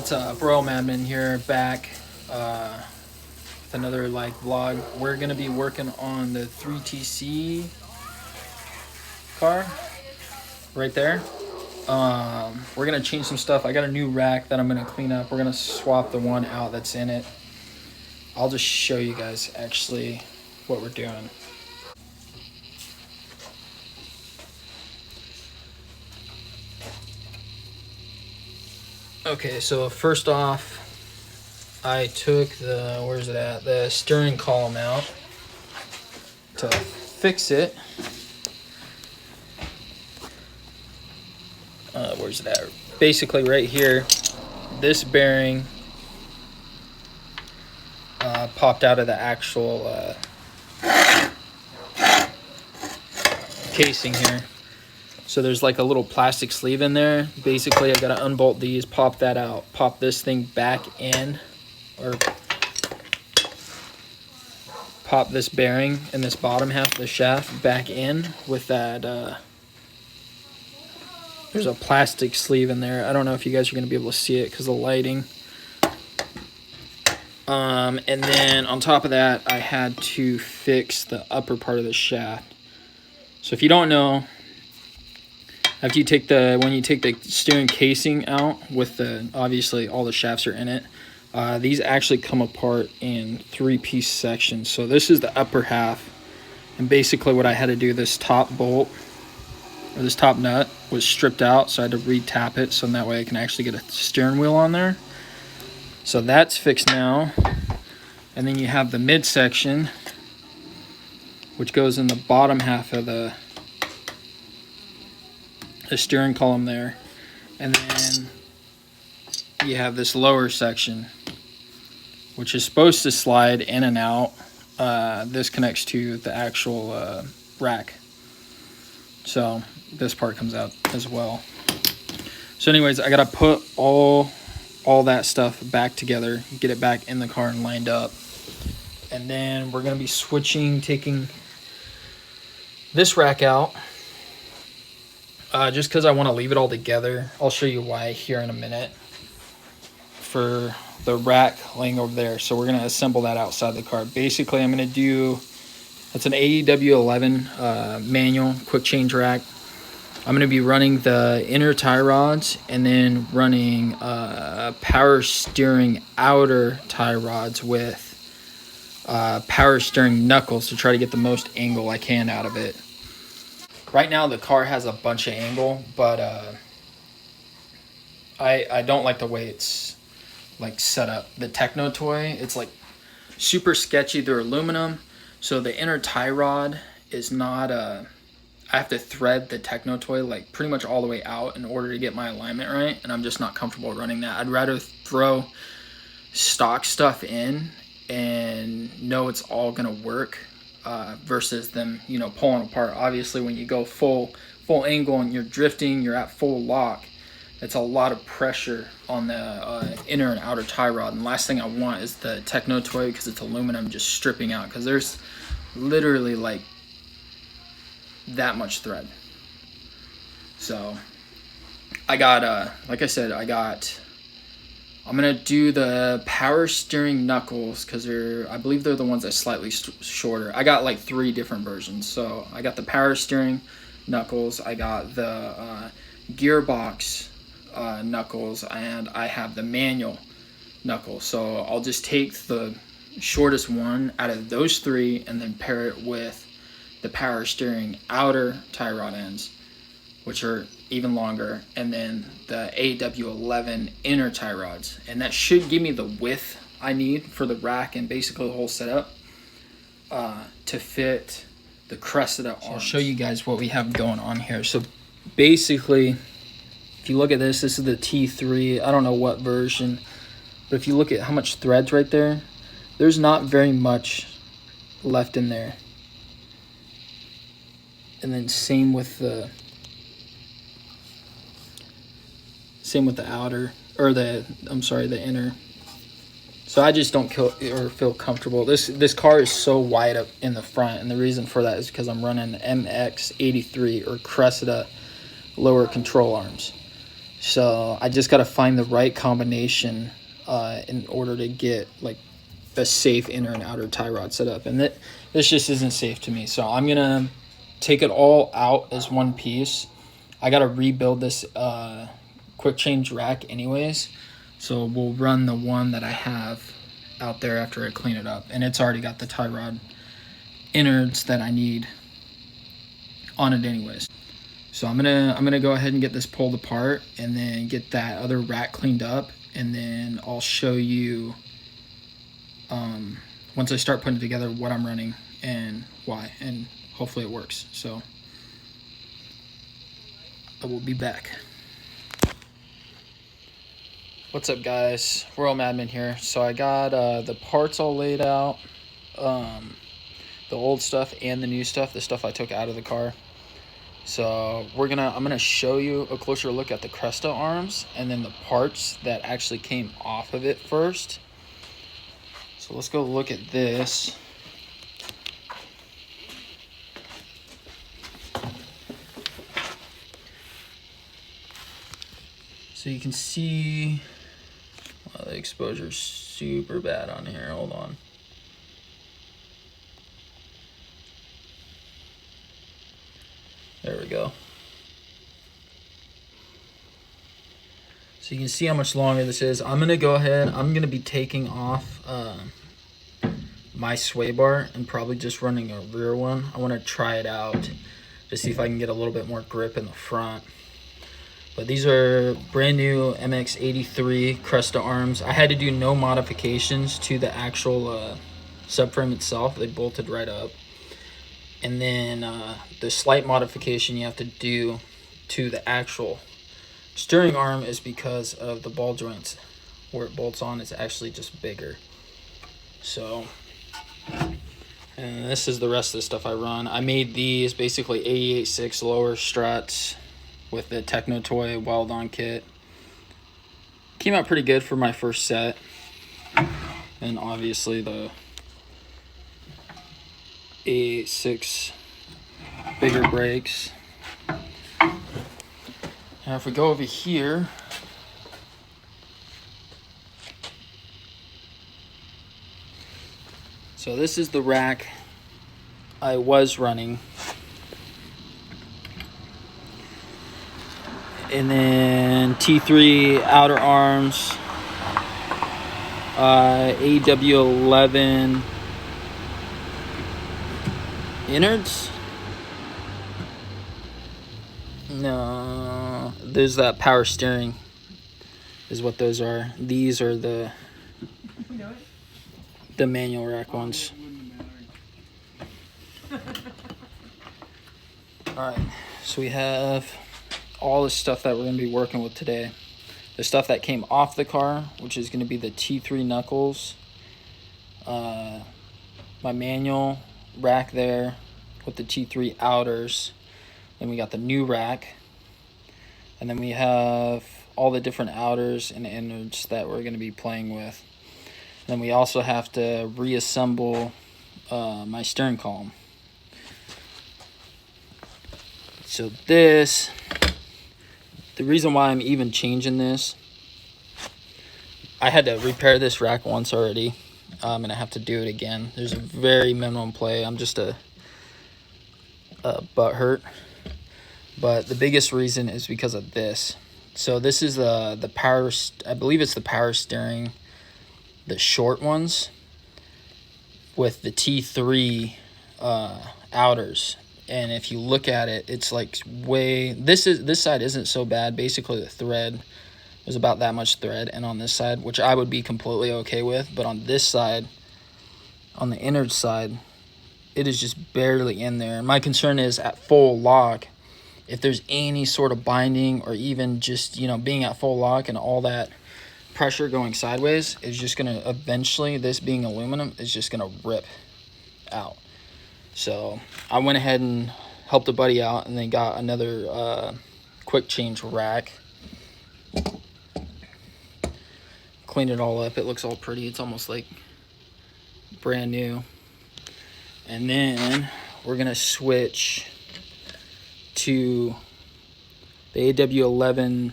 What's up, Bro Madman here, back with another vlog. We're gonna be working on the 3TC car right there. We're gonna change some stuff. I got a new rack that I'm gonna clean up. We're gonna swap the one out that's in it. I'll just show you guys actually what we're doing. Okay, so first off, I took the steering column out to fix it. Where's it at? Basically right here, this bearing popped out of the actual casing here. So there's like a little plastic sleeve in there. Basically, I gotta unbolt these, pop that out, pop this thing back in, or pop this bearing in this bottom half of the shaft back in with that. There's a plastic sleeve in there. I don't know if you guys are gonna be able to see it because of the lighting. And then on top of that, I had to fix the upper part of the shaft. So if you don't know, when you take the steering casing out with obviously all the shafts are in it, these actually come apart in 3-piece sections. So this is the upper half, and basically what I had to do, this top bolt or this top nut was stripped out, so I had to re-tap it so that way I can actually get a steering wheel on there. So that's fixed now. And then you have the midsection, which goes in the bottom half of the steering column there, and then you have this lower section which is supposed to slide in and out. This connects to the actual rack, so this part comes out as well. So anyways, I gotta put all that stuff back together, get it back in the car and lined up, and then we're gonna be taking this rack out. Just because I want to leave it all together. I'll show you why here in a minute. For the rack laying over there. So we're going to assemble that outside the car. Basically, I'm going to do, that's an AEW 11 manual quick change rack. I'm going to be running the inner tie rods and then running power steering outer tie rods with power steering knuckles to try to get the most angle I can out of it. Right now the car has a bunch of angle, but I don't like the way it's set up. The Techno toy, it's super sketchy. They're aluminum, so the inner tie rod is not I have to thread the Techno toy pretty much all the way out in order to get my alignment right, and I'm just not comfortable running that. I'd rather throw stock stuff in and know it's all gonna work. Versus them, pulling apart. Obviously, when you go full angle and you're drifting, you're at full lock, it's a lot of pressure on the inner and outer tie rod. And the last thing I want is the Techno toy, because it's aluminum, just stripping out, because there's literally that much thread. So I got like I said, I'm gonna do the power steering knuckles because I believe they're the ones that slightly shorter. I got 3 different versions. So I got the power steering knuckles, I got the gearbox knuckles, and I have the manual knuckles. So I'll just take the shortest one out of those 3 and then pair it with the power steering outer tie rod ends, which are even longer, and then the AW11 inner tie rods, and that should give me the width I need for the rack and basically the whole setup to fit the Cressida arms. So I'll show you guys what we have going on here. So basically, if you look at this is the T3. I don't know what version, but if you look at how much threads right there, there's not very much left in there. And then same with the outer, or the inner. So I just don't feel comfortable. This car is so wide up in the front, and the reason for that is because I'm running MX83 or Cressida lower control arms. So I just got to find the right combination in order to get like a safe inner and outer tie rod set up. And this just isn't safe to me. So I'm going to take it all out as one piece. I got to rebuild this quick change rack anyways. So we'll run the one that I have out there after I clean it up. And it's already got the tie rod innards that I need on it anyways. So I'm gonna go ahead and get this pulled apart and then get that other rack cleaned up, and then I'll show you once I start putting it together what I'm running and why, and hopefully it works. So I will be back. What's up, guys? Royal Madman here. So I got the parts all laid out, the old stuff and the new stuff, the stuff I took out of the car. So I'm gonna show you a closer look at the Cresta arms and then the parts that actually came off of it first. So let's go look at this. So you can see, wow, the exposure's super bad on here. Hold on. There we go. So you can see how much longer this is. I'm gonna go ahead, I'm gonna be taking off my sway bar and probably just running a rear one. I wanna try it out to see if I can get a little bit more grip in the front. But these are brand new MX83 Cresta arms. I had to do no modifications to the actual subframe itself. They bolted right up. And then the slight modification you have to do to the actual steering arm is because of the ball joints. Where it bolts on is actually just bigger. So, and this is the rest of the stuff I run. I made these basically 88.6 lower struts with the Techno Toy weld-on kit. Came out pretty good for my first set. And obviously the 88.6 bigger brakes. Now if we go over here, so this is the rack I was running. And then T3 outer arms, AW11 innards. No, there's that power steering is what those are. These are the manual rack ones. Alright, so we have all the stuff that we're going to be working with today. The stuff that came off the car, which is going to be the T3 knuckles, my manual rack there with the T3 outers. Then we got the new rack, and then we have all the different outers and innards that we're going to be playing with. And then we also have to reassemble my steering column. So this, the reason why I'm even changing this, I had to repair this rack once already, and I have to do it again. There's a very minimum play. I'm just a butt hurt. But the biggest reason is because of this. So this is the power, I believe it's the power steering, the short ones with the T3 outers. And if you look at it, it's like way, this side isn't so bad. Basically the thread, there's about that much thread, and on this side, which I would be completely okay with, but on this side, on the innard side, it is just barely in there. My concern is at full lock, if there's any sort of binding or even just, you know, being at full lock and all that pressure going sideways is just going to eventually, this being aluminum, is just going to rip out. So I went ahead and helped a buddy out and then got another quick change rack. Cleaned it all up. It looks all pretty. It's almost like brand new. And then we're going to switch to the AW11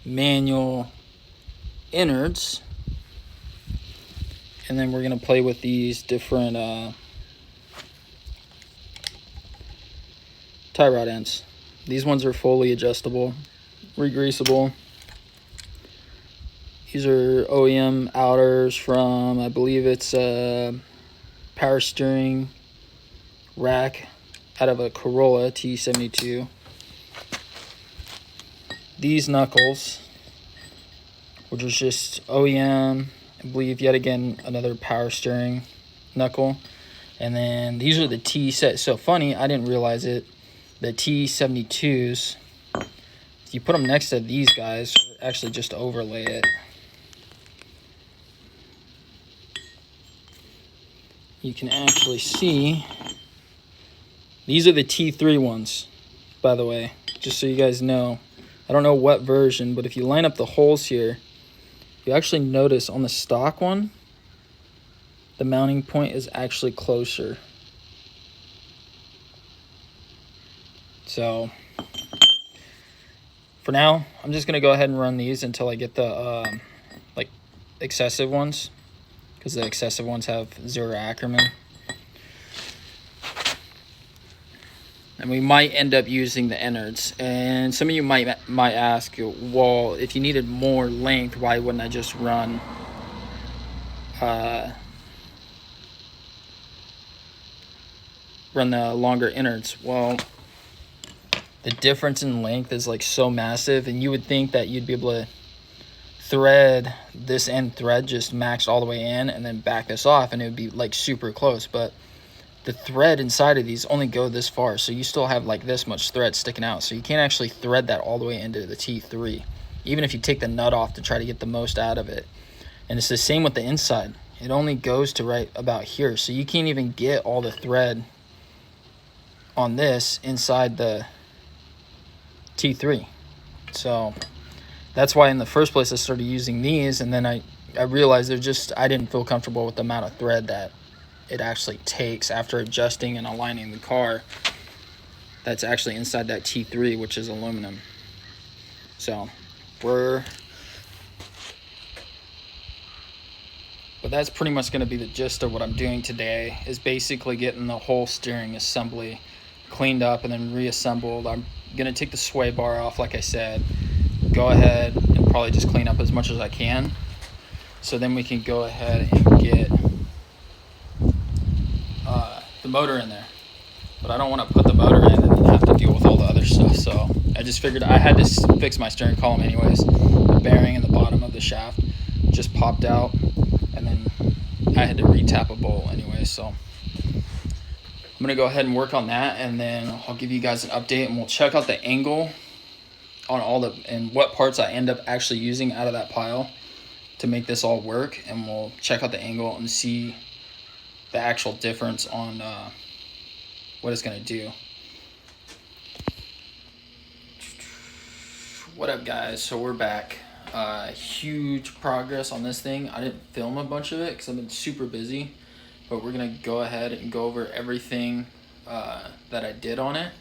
manual innards. And then we're going to play with these different tie rod ends. These ones are fully adjustable, regreasable. These are OEM outers from, I believe it's a power steering rack out of a Corolla T72. These knuckles, which is just OEM, I believe yet again another power steering knuckle. And then these are the T set. So funny, I didn't realize it. The T72s, if you put them next to these guys, or actually just overlay it, you can actually see these are the T3 ones, by the way, just so you guys know. I don't know what version, but if you line up the holes here, you actually notice on the stock one, the mounting point is actually closer. So for now, I'm just gonna go ahead and run these until I get the like excessive ones, because the excessive ones have 0 Ackerman. And we might end up using the innards. And some of you might ask, well, if you needed more length, why wouldn't I just run the longer innards? Well, the difference in length is like so massive, and you would think that you'd be able to thread this end thread just maxed all the way in and then back this off, and it would be like super close. But the thread inside of these only go this far, so you still have like this much thread sticking out, so you can't actually thread that all the way into the T3, even if you take the nut off to try to get the most out of it. And it's the same with the inside. It only goes to right about here, so you can't even get all the thread on this inside the T3. So that's why in the first place I started using these, and then I realized I didn't feel comfortable with the amount of thread that it actually takes after adjusting and aligning the car that's actually inside that T3, which is aluminum. So but that's pretty much going to be the gist of what I'm doing today, is basically getting the whole steering assembly cleaned up and then reassembled. I'm going to take the sway bar off, like I said, go ahead and probably just clean up as much as I can, so then we can go ahead and get the motor in there. But I don't want to put the motor in and then have to deal with all the other stuff, so I just figured I had to fix my steering column anyways. The bearing in the bottom of the shaft just popped out, and then I had to re-tap a bolt anyway. So I'm gonna go ahead and work on that, and then I'll give you guys an update, and we'll check out the angle on and what parts I end up actually using out of that pile to make this all work, and we'll check out the angle and see the actual difference on what it's gonna do. What up, guys? So we're back. Huge progress on this thing. I didn't film a bunch of it because I've been super busy, but we're gonna go ahead and go over everything that I did on it,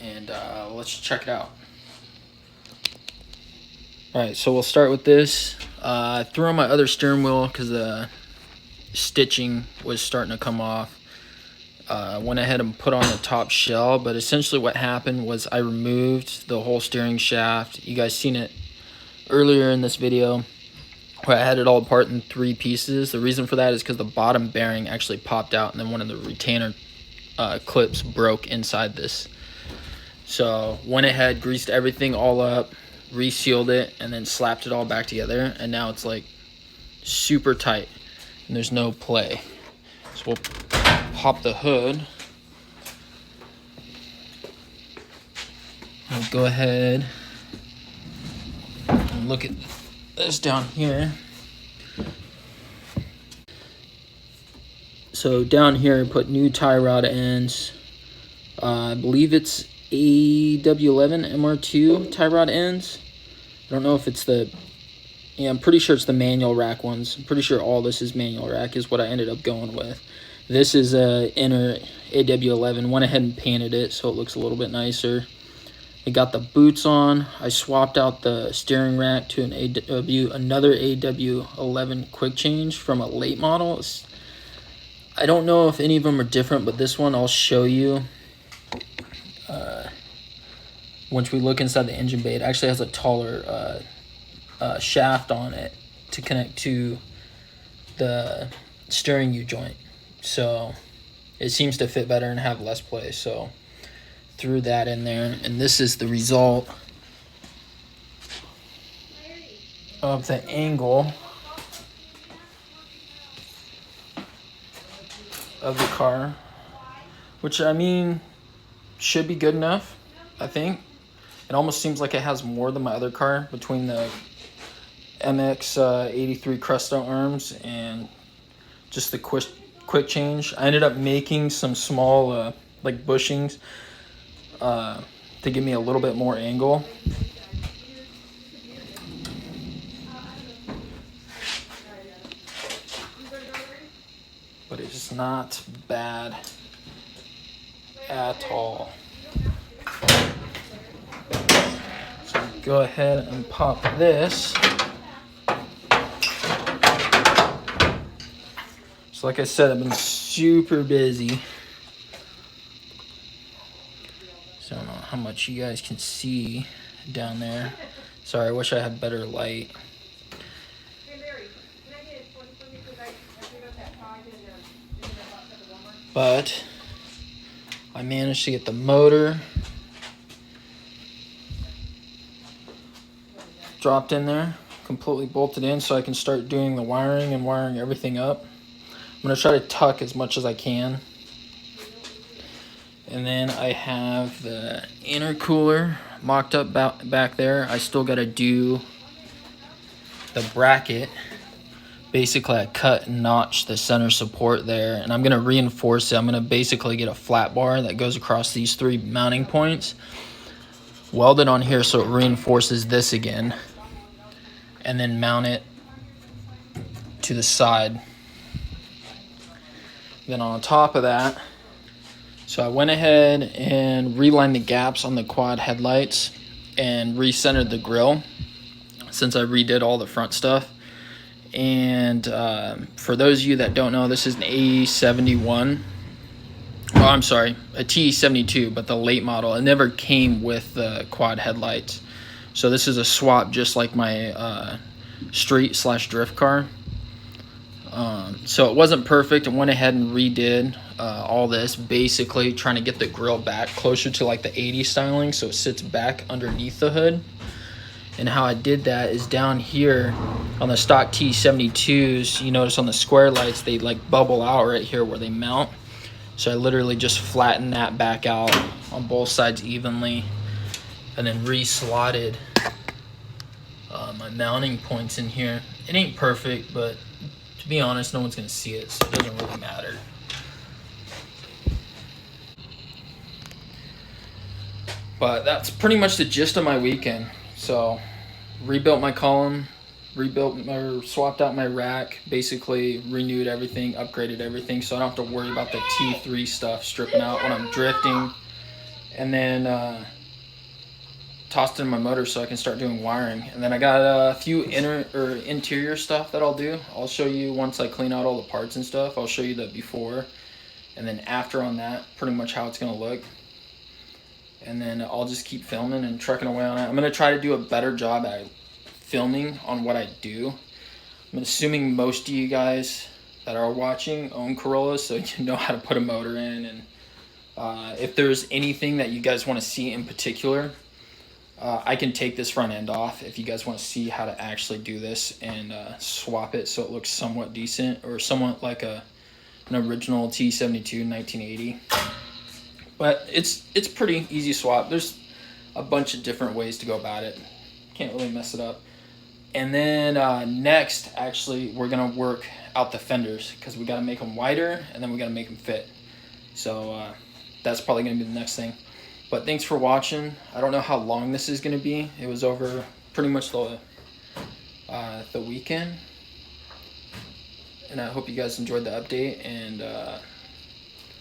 and let's check it out. Alright, so we'll start with this. I threw on my other steering wheel because the stitching was starting to come off. Went ahead and put on the top shell, but essentially what happened was I removed the whole steering shaft. You guys seen it earlier in this video where I had it all apart in 3 pieces. The reason for that is because the bottom bearing actually popped out, and then one of the retainer clips broke inside this. So went ahead, greased everything all up, resealed it, and then slapped it all back together, and now it's like super tight and there's no play. So we'll pop the hood. We'll go ahead and look at this down here. So down here I put new tie rod ends. I believe it's AW11 MR2 tie rod ends. I don't know if it's I'm pretty sure it's the manual rack ones. I'm pretty sure all this is manual rack is what I ended up going with. This is a inner AW11. Went ahead and painted it so it looks a little bit nicer. It got the boots on. I swapped out the steering rack to another AW11 quick change from a late model. I don't know if any of them are different, but this one I'll show you. Once we look inside the engine bay, it actually has a taller shaft on it to connect to the steering U-joint. So it seems to fit better and have less play. So threw that in there, and this is the result of the angle of the car, which I mean should be good enough. I think it almost seems like it has more than my other car between the MX 83 Cresta arms and just the quick change. I ended up making some small like bushings to give me a little bit more angle. But it's not bad at all. So go ahead and pop this. So like I said, I've been super busy. So I don't know how much you guys can see down there. Sorry, I wish I had better light. But I managed to get the motor dropped in there, completely bolted in, so I can start doing the wiring and wiring everything up. I'm going to try to tuck as much as I can. And then I have the intercooler mocked up back there. I still got to do the bracket. Basically, I cut and notched the center support there, and I'm going to reinforce it. I'm going to basically get a flat bar that goes across these 3 mounting points, weld it on here so it reinforces this again, and then mount it to the side. Then on top of that, so I went ahead and relined the gaps on the quad headlights and recentered the grille since I redid all the front stuff. And for those of you that don't know, this is an A71. Oh, I'm sorry, a T72, but the late model. It never came with the quad headlights. So this is a swap just like my street/drift car. So it wasn't perfect. I went ahead and redid all this, basically trying to get the grille back closer to like the 80 styling so it sits back underneath the hood. And how I did that is down here on the stock T72s, you notice on the square lights, they like bubble out right here where they mount. So I literally just flattened that back out on both sides evenly and then re-slotted my mounting points in here. It ain't perfect, but to be honest, no one's gonna see it, so it doesn't really matter. But that's pretty much the gist of my weekend. So rebuilt my column, swapped out my rack, basically renewed everything, upgraded everything, so I don't have to worry about the T3 stuff stripping out when I'm drifting. And then tossed in my motor so I can start doing wiring. And then I got a few interior stuff that I'll do. I'll show you once I clean out all the parts and stuff. I'll show you the before and then after on that, pretty much how it's gonna look. And then I'll just keep filming and trucking away on it. I'm gonna try to do a better job at filming on what I do. I'm assuming most of you guys that are watching own Corollas, so you know how to put a motor in. And if there's anything that you guys want to see in particular, I can take this front end off if you guys want to see how to actually do this and swap it so it looks somewhat decent or somewhat like an original T72 1980. But it's pretty easy swap. There's a bunch of different ways to go about it. Can't really mess it up. And then next, actually, we're gonna work out the fenders because we gotta make them wider and then we gotta make them fit. So that's probably gonna be the next thing. But thanks for watching. I don't know how long this is gonna be. It was over pretty much the weekend. And I hope you guys enjoyed the update, and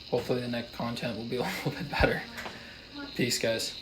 hopefully the next content will be a little bit better. Peace, guys.